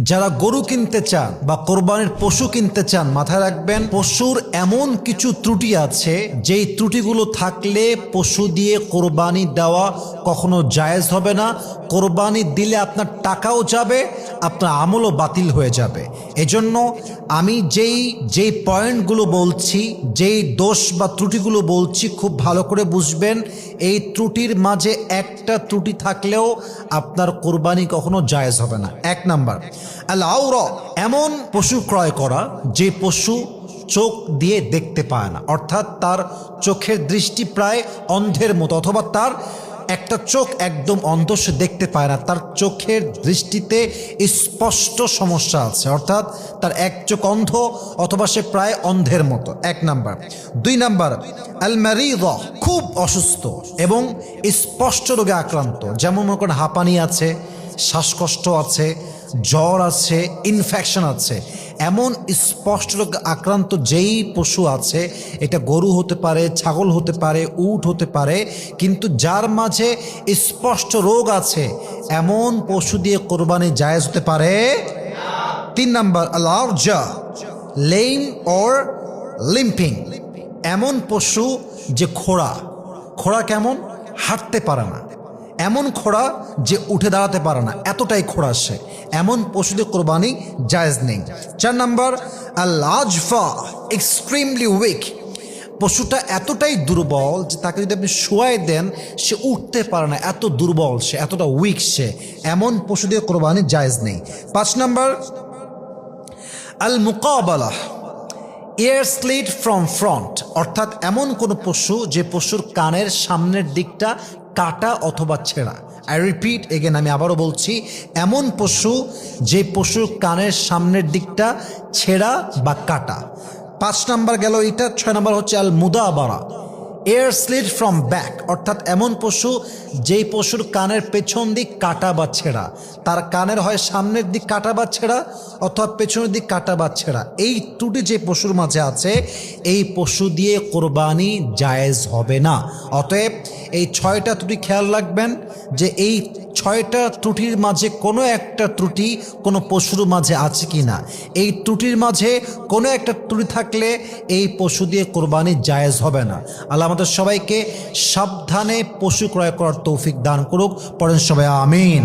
যারা গরু কিনতে চান বা কোরবানির পশু কিনতে চান, মাথায় রাখবেন পশুর এমন কিছু ত্রুটি আছে যেই ত্রুটিগুলো থাকলে পশু দিয়ে কোরবানি দেওয়া কখনো জায়েজ হবে না। কোরবানি দিলে আপনার টাকাও যাবে, আপনার আমলও বাতিল হয়ে যাবে। এজন্য আমি যেই পয়েন্টগুলো বলছি, যেই দোষ বা ত্রুটিগুলো বলছি, খুব ভালো করে বুঝবেন। এই ত্রুটির মাঝে একটা ত্রুটি থাকলেও আপনার কোরবানি কখনো জায়েজ হবে না। এক নাম্বার, আল আওরা, এমন পশু ক্রয় করা যে পশু চোখ দিয়ে দেখতে পায় না, অর্থাৎ তার চোখের দৃষ্টি প্রায় অন্ধের মতো, অথবা তার একটা চোখ একদম অন্ধ, সে দেখতে পায় না, তার চোখের দৃষ্টিতে স্পষ্ট সমস্যা আছে, অর্থাৎ তার এক চোখ অন্ধ অথবা সে প্রায় অন্ধের মতো। এক নাম্বার। দুই নাম্বার, আল মারিদা, খুব অসুস্থ এবং স্পষ্ট রোগে আক্রান্ত, যেমন মনে করেন হাঁপানি আছে, শ্বাসকষ্ট আছে, জ্বর আছে, ইনফেকশন আছে, এমন স্পষ্ট রোগ আক্রান্ত যেই পশু আছে, এটা গরু হতে পারে, ছাগল হতে পারে, উট হতে পারে, কিন্তু যার মাঝে স্পষ্ট রোগ আছে এমন পশু দিয়ে কোরবানি জায়েজ হতে পারে। তিন নাম্বার, আল-আরজা, লেম অর লিম্পিং, এমন পশু যে খোড়া কেমন, হাঁটতে পারে না, এমন খোড়া যে উঠে দাঁড়াতে পারে না, এতটাই খোড়া সে, এমন পশুদের কোরবানি জায়েজ নেই। চার নাম্বার, আল-আজফা, এক্সট্রিমলি উইক, পশুটা এতটাই দুর্বল যে তাকে যদি আপনি শোয়াই দেন সে উঠতে পারে না, এত দুর্বল সে, এতটা উইক সে, এমন পশুদের কোরবানি জায়েজ নেই। পাঁচ নাম্বার, আল মুকাবালা, ইয়ার স্লিট ফ্রম ফ্রন্ট, অর্থাৎ এমন কোনো পশু যে পশুর কানের সামনের দিকটা কাটা অথবা ছেঁড়া। আই রিপিট এগেন, আমি আবারও বলছি, এমন পশু যে পশুর কানের সামনের দিকটা ছেঁড়া বা কাটা। পাঁচ নাম্বার গেল এটা। ছয় নাম্বার হচ্ছে আল মুদাবারা, এয়ার স্লিট ফ্রম ব্যাক, অর্থাৎ এমন পশু যেই পশুর কানের পেছন দিক কাটা বা ছেঁড়া, তার কানের হয় সামনের দিক কাটা বা ছেঁড়া অথবা পেছনের দিক কাটা বা ছেঁড়া, এই ত্রুটি যে পশুর মাঝে আছে এই পশু দিয়ে কোরবানি জায়েজ হবে না। অতএব এই ছয়টা ত্রুটি খেয়াল রাখবেন যে এই ছয়টা ত্রুটির মাঝে কোনো একটা ত্রুটি কোনো পশুর মাঝে আছে কি না। এই ত্রুটির মাঝে কোনো একটা ত্রুটি থাকলে এই পশু দিয়ে কোরবানি জায়েজ হবে না। আল্লাহ আমাদের সবাইকে সাবধানে পশু ক্রয় করার তৌফিক দান করুক। পড়েন সবাই আমিন।